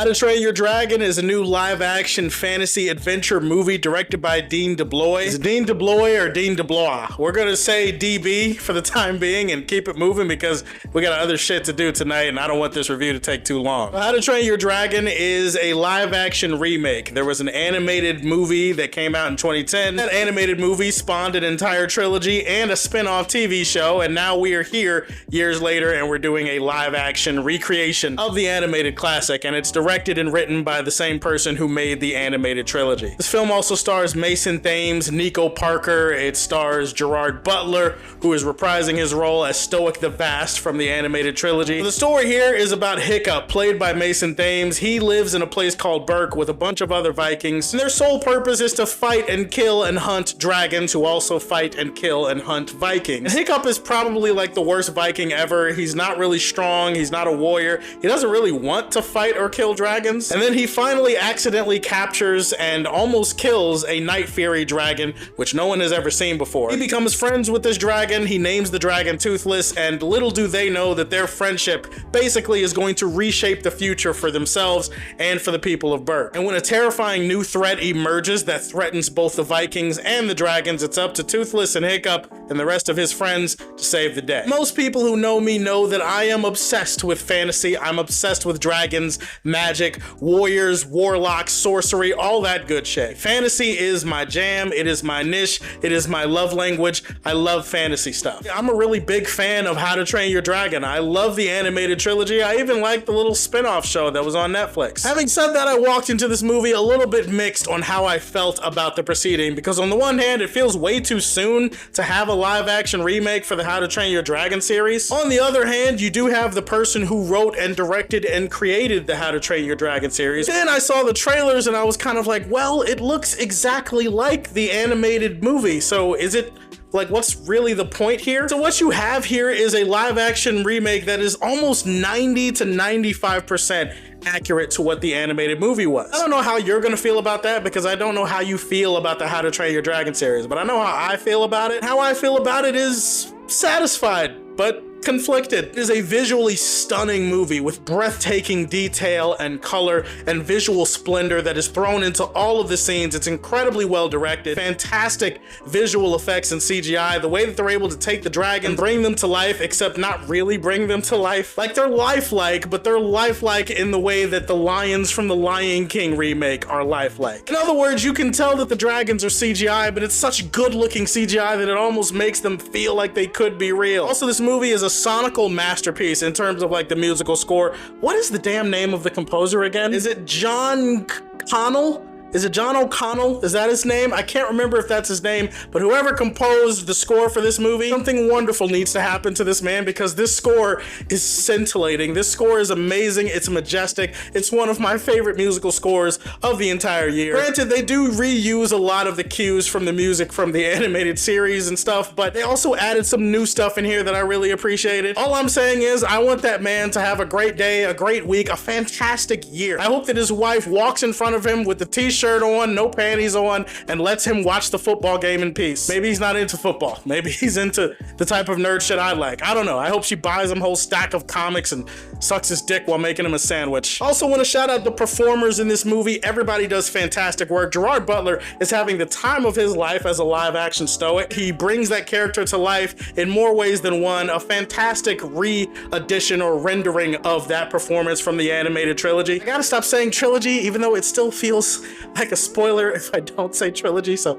How to Train Your Dragon is a new live-action fantasy adventure movie directed by Dean DeBlois. Is it Dean DeBlois or Dean DeBlois? We're gonna say DB for the time being and keep it moving because we got other shit to do tonight and I don't want this review to take too long. How to Train Your Dragon is a live-action remake. There was an animated movie that came out in 2010. That animated movie spawned an entire trilogy and a spin-off TV show, and now we are here years later and we're doing a live-action recreation of the animated classic, and it's directed and written by the same person who made the animated trilogy. This film also stars Mason Thames, Nico Parker. It stars Gerard Butler, who is reprising his role as Stoic the Vast from the animated trilogy. The story here is about Hiccup, played by Mason Thames. He lives in a place called Berk with a bunch of other Vikings, and their sole purpose is to fight and kill and hunt dragons who also fight and kill and hunt Vikings. And Hiccup is probably like the worst Viking ever. He's not really strong. He's not a warrior. He doesn't really want to fight or kill dragons. And then he finally accidentally captures and almost kills a Night Fury dragon, which no one has ever seen before. He becomes friends with this dragon. He names the dragon Toothless, and little do they know that their friendship basically is going to reshape the future for themselves and for the people of Berk. And when a terrifying new threat emerges that threatens both the Vikings and the dragons, it's up to Toothless and Hiccup and the rest of his friends to save the day. Most people who know me know that I am obsessed with fantasy. I'm obsessed with dragons, magic, warriors, warlocks, sorcery, all that good shit. Fantasy is my jam. It is my niche. It is my love language. I love fantasy stuff. I'm a really big fan of How to Train Your Dragon. I love the animated trilogy. I even like the little spin-off show that was on Netflix. Having said that, I walked into this movie a little bit mixed on how I felt about the proceeding, because on the one hand, it feels way too soon to have a live-action remake for the How to Train Your Dragon series. On the other hand, you do have the person who wrote and directed and created the How to Train Your Dragon series. Then I saw the trailers and I was kind of like, well, it looks exactly like the animated movie, so is it like, what's really the point here? So what you have here is a live action remake that is almost 90 to 95% accurate to what the animated movie was. I don't know how you're gonna feel about that, because I don't know how you feel about the How to Train Your Dragon series, but I know how I feel about it. How I feel about it is satisfied, but conflicted. It is a visually stunning movie with breathtaking detail and color and visual splendor that is thrown into all of the scenes. It's incredibly well directed, fantastic visual effects and CGI. The way that they're able to take the dragon and bring them to life, except not really bring them to life. Like, they're lifelike, but they're lifelike in the way that the lions from the Lion King remake are lifelike. In other words, you can tell that the dragons are CGI, but it's such good looking CGI that it almost makes them feel like they could be real. Also, this movie is a sonical masterpiece in terms of like the musical score. What is the damn name of the composer again? Is it John Connell? Is it John O'Connell? Is that his name? I can't remember if that's his name, but whoever composed the score for this movie, something wonderful needs to happen to this man, because this score is scintillating. This score is amazing. It's majestic. It's one of my favorite musical scores of the entire year. Granted, they do reuse a lot of the cues from the music from the animated series and stuff, but they also added some new stuff in here that I really appreciated. All I'm saying is I want that man to have a great day, a great week, a fantastic year. I hope that his wife walks in front of him with the t-shirt on, no panties on, and lets him watch the football game in peace. Maybe he's not into football. Maybe he's into the type of nerd shit I like. I don't know. I hope she buys him a whole stack of comics and sucks his dick while making him a sandwich. Also want to shout out the performers in this movie. Everybody does fantastic work. Gerard Butler is having the time of his life as a live action Stoic. He brings that character to life in more ways than one. A fantastic re-edition or rendering of that performance from the animated trilogy. I gotta stop saying trilogy, even though it still feels like a spoiler if I don't say trilogy, so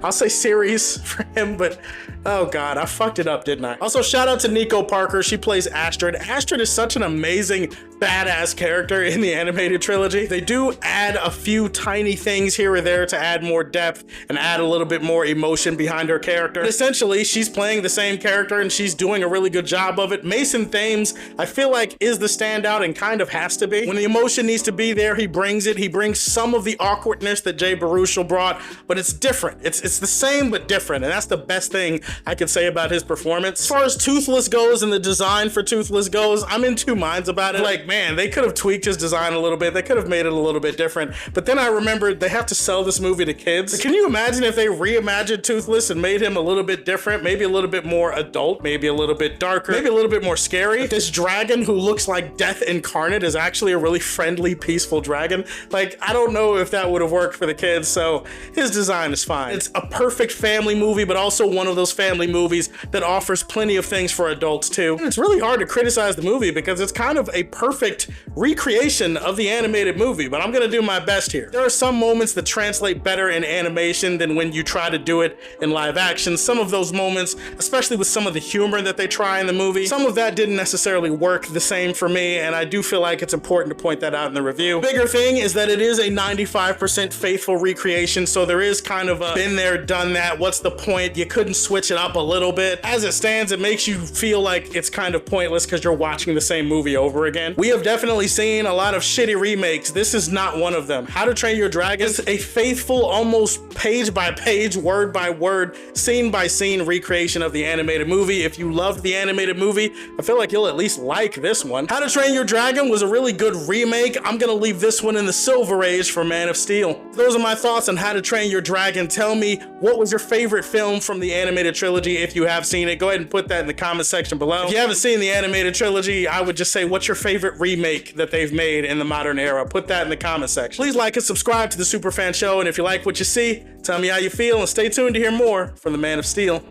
I'll say series for him, but oh god, I fucked it up, didn't I? Also, shout out to Nico Parker. She plays Astrid. Astrid is such an amazing, badass character in the animated trilogy. They do add a few tiny things here or there to add more depth and add a little bit more emotion behind her character. But essentially, she's playing the same character and she's doing a really good job of it. Mason Thames, I feel like, is the standout and kind of has to be. When the emotion needs to be there, he brings it. He brings some of the awkwardness that Jay Baruchel brought, but it's different. It's the same but different, and that's the best thing I can say about his performance. As far as Toothless goes and the design for Toothless goes, I'm into two minds about it. Like, man, they could have tweaked his design a little bit. They could have made it a little bit different. But then I remembered they have to sell this movie to kids. Can you imagine if they reimagined Toothless and made him a little bit different, maybe a little bit more adult, maybe a little bit darker, maybe a little bit more scary? This dragon who looks like death incarnate is actually a really friendly, peaceful dragon. Like, I don't know if that would have worked for the kids, so his design is fine. It's a perfect family movie, but also one of those family movies that offers plenty of things for adults too. And it's really hard to criticize the movie because it's kind of a perfect recreation of the animated movie, but I'm gonna do my best here. There are some moments that translate better in animation than when you try to do it in live action. Some of those moments, especially with some of the humor that they try in the movie, some of that didn't necessarily work the same for me, and I do feel like it's important to point that out in the review. Bigger thing is that it is a 95% faithful recreation, so there is kind of a been there, done that, what's the point? You couldn't switch it up a little bit. As it stands, it makes you feel like it's kind of pointless because you're watching the same movie over again. We have definitely seen a lot of shitty remakes. This is not one of them. How to Train Your Dragon is a faithful, almost page by page, word by word, scene by scene recreation of the animated movie. If you loved the animated movie, I feel like you'll at least like this one. How to Train Your Dragon was a really good remake. I'm gonna leave this one in the Silver Age for Man of Steel. Those are my thoughts on How to Train Your Dragon. Tell me, what was your favorite film from the animated trilogy? If you have seen it, go ahead and put that in the comment section below. If you haven't seen the animated trilogy, I would just say, what's your favorite remake that they've made in the modern era? Put that in the comment section. Please like and subscribe to the Superfan Show, and if you like what you see, tell me how you feel, and stay tuned to hear more from the Man of Steel.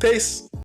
Peace.